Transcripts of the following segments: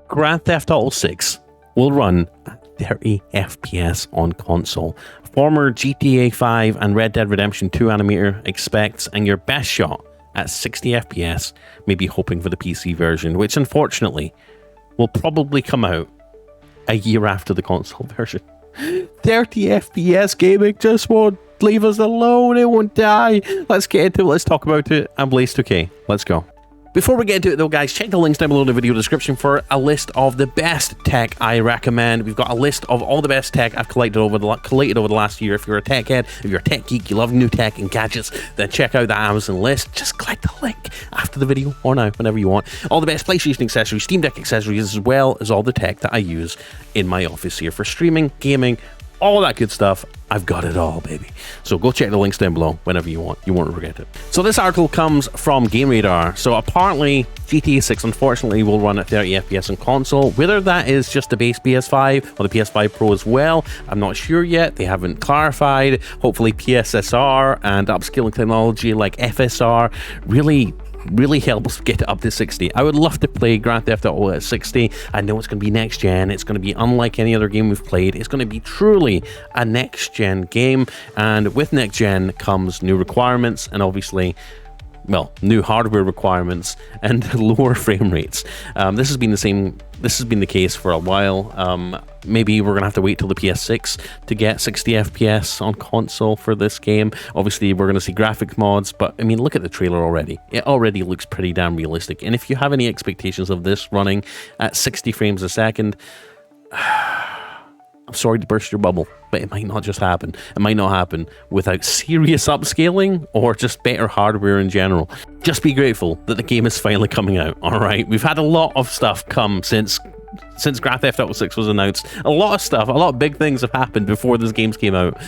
Grand Theft Auto 6 will run at 30 FPS on console. Former GTA 5 and Red Dead Redemption 2 animator expects, and your best shot at 60 FPS, maybe hoping for the PC version, which unfortunately will probably come out a year after the console version. 30 FPS gaming just won't leave us alone, it won't die. Let's get into it, let's talk about it. I'm Blaze2K, let's go. Before we get into it though, guys, check the links down below in the video description for a list of the best tech I recommend. We've got a list of all the best tech I've collated over the last year. If you're a tech head, if you're a tech geek, you love new tech and gadgets, then check out that Amazon list. Just click the link after the video or now, whenever you want. All the best PlayStation accessories, Steam Deck accessories, as well as all the tech that I use in my office here for streaming, gaming, all that good stuff. I've got it all, baby. So go check the links down below whenever you want. You won't regret it. So this article comes from Game Radar. So apparently GTA 6 unfortunately will run at 30 FPS on console. Whether that is just the base PS5 or the PS5 Pro as well, I'm not sure yet. They haven't clarified. Hopefully PSSR and upscaling technology like FSR really helps get it up to 60. I would love to play Grand Theft Auto at 60. I know it's going to be next gen. It's going to be unlike any other game we've played. It's going to be truly a next gen game, and with next gen comes new requirements and obviously, well, new hardware requirements and lower frame rates. This has been the case for a while. Maybe we're gonna have to wait till the PS6 to get 60 FPS on console for this game. Obviously, we're gonna see graphics mods, but I mean, look at the trailer already. It already looks pretty damn realistic. And if you have any expectations of this running at 60 frames a second, I'm sorry to burst your bubble, but it might not just happen. It might not happen without serious upscaling or just better hardware in general. Just be grateful that the game is finally coming out, alright? We've had a lot of stuff come since Grand Theft Auto 6 was announced. A lot of stuff, a lot of big things have happened before this game came out.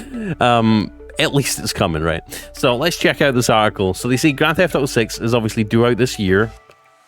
At least it's coming, right? So let's check out this article. So they say Grand Theft Auto 6 is obviously due out this year,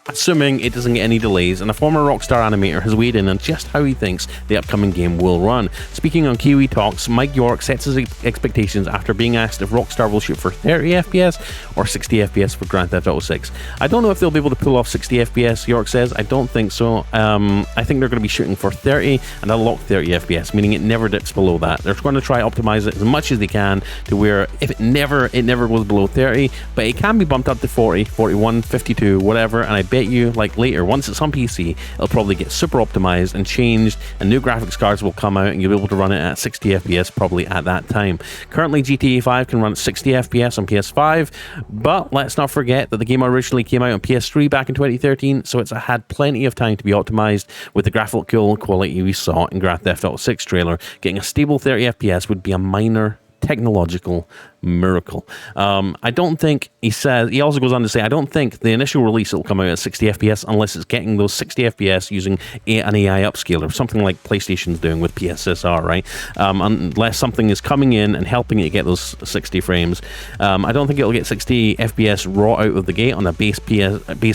assuming it doesn't get any delays, and a former Rockstar animator has weighed in on just how he thinks the upcoming game will run. Speaking on Kiwi Talks, Mike York sets his expectations after being asked if Rockstar will shoot for 30 FPS or 60 FPS for Grand Theft Auto 6. I don't know if they'll be able to pull off 60 FPS, York says. I don't think so. I think they're going to be shooting for 30 and unlock 30 FPS, meaning it never dips below that. They're going to try to optimize it as much as they can to where if it never goes below 30, but it can be bumped up to 40, 41, 52, whatever, and I bet you, like later, once it's on PC, it'll probably get super optimized and changed, and new graphics cards will come out and you'll be able to run it at 60 FPS probably at that time. Currently, GTA 5 can run at 60 FPS on PS5, but let's not forget that the game originally came out on PS3 back in 2013, so it's had plenty of time to be optimized. With the graphical quality we saw in Grand Theft Auto 6 trailer, getting a stable 30 FPS would be a minor technological miracle. I don't think, he also goes on to say, I don't think the initial release will come out at 60 FPS unless it's getting those 60 FPS using an AI upscaler, something like PlayStation's doing with PSSR, right? Unless something is coming in and helping it get those 60 frames. I don't think it'll get 60 FPS raw out of the gate on a base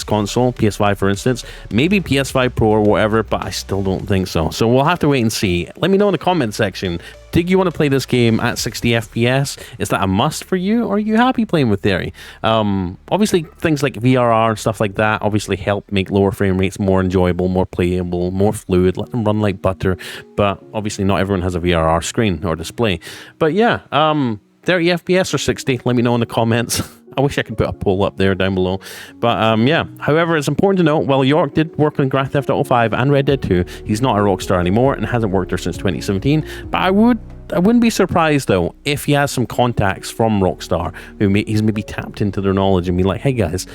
console, PS5 for instance, maybe PS5 Pro or whatever, but I still don't think so. So we'll have to wait and see. Let me know in the comment section, did you want to play this game at 60 FPS? Is that a must for you, or are you happy playing with 30? Obviously, things like VRR and stuff like that obviously help make lower frame rates more enjoyable, more playable, more fluid, let them run like butter, but obviously not everyone has a VRR screen or display. But yeah, 30 FPS or 60? Let me know in the comments. I wish I could put a poll up there down below. But yeah, however, it's important to note, while York did work on Grand Theft Auto 5 and Red Dead 2, he's not a Rockstar anymore and hasn't worked there since 2017. But I wouldn't be surprised though if he has some contacts from Rockstar who he's maybe tapped into their knowledge and be like, hey guys,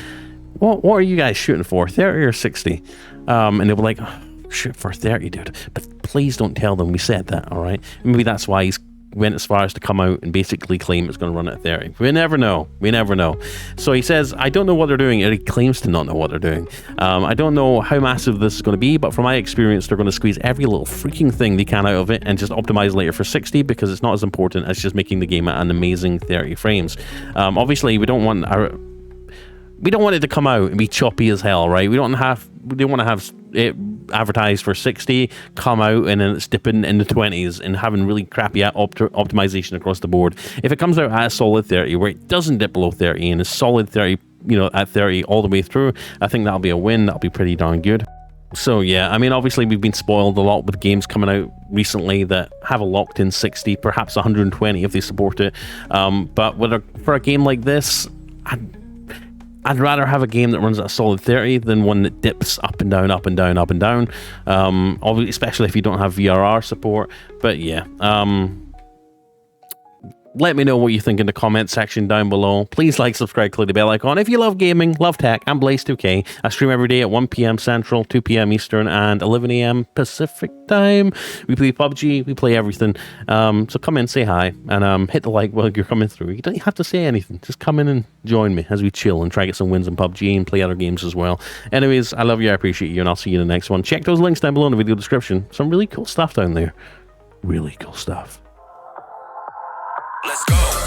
what are you guys shooting for, 30 or 60? And they'll be like, oh, shoot for 30, dude. But please don't tell them we said that, all right? Maybe that's why he's went as far as to come out and basically claim it's going to run at 30. We never know. So he says, I don't know what they're doing, or he claims to not know what they're doing. I don't know how massive this is going to be, but from my experience, they're going to squeeze every little freaking thing they can out of it and just optimize later for 60 because it's not as important as just making the game at an amazing 30 frames. Obviously, we don't want it to come out and be choppy as hell, right? We don't want to have it advertised for 60, come out and then it's dipping in the 20s and having really crappy optimization across the board. If it comes out at a solid 30 where it doesn't dip below 30 and is solid 30, at 30 all the way through, I think that'll be a win. That'll be pretty darn good. So yeah, I mean, obviously we've been spoiled a lot with games coming out recently that have a locked-in 60, perhaps 120 if they support it. But for a game like this, I'd rather have a game that runs at a solid 30 than one that dips up and down, up and down, up and down. Obviously, especially if you don't have VRR support. But yeah. Let me know what you think in the comment section down below. Please like, subscribe, click the bell icon. If you love gaming, love tech, I'm Blaze2K. I stream every day at 1 p.m. Central, 2 p.m. Eastern, and 11 a.m. Pacific time. We play PUBG, we play everything. So come in, say hi, and hit the like while you're coming through. You don't have to say anything. Just come in and join me as we chill and try to get some wins in PUBG and play other games as well. Anyways, I love you, I appreciate you, and I'll see you in the next one. Check those links down below in the video description. Some really cool stuff down there. Really cool stuff. Let's go.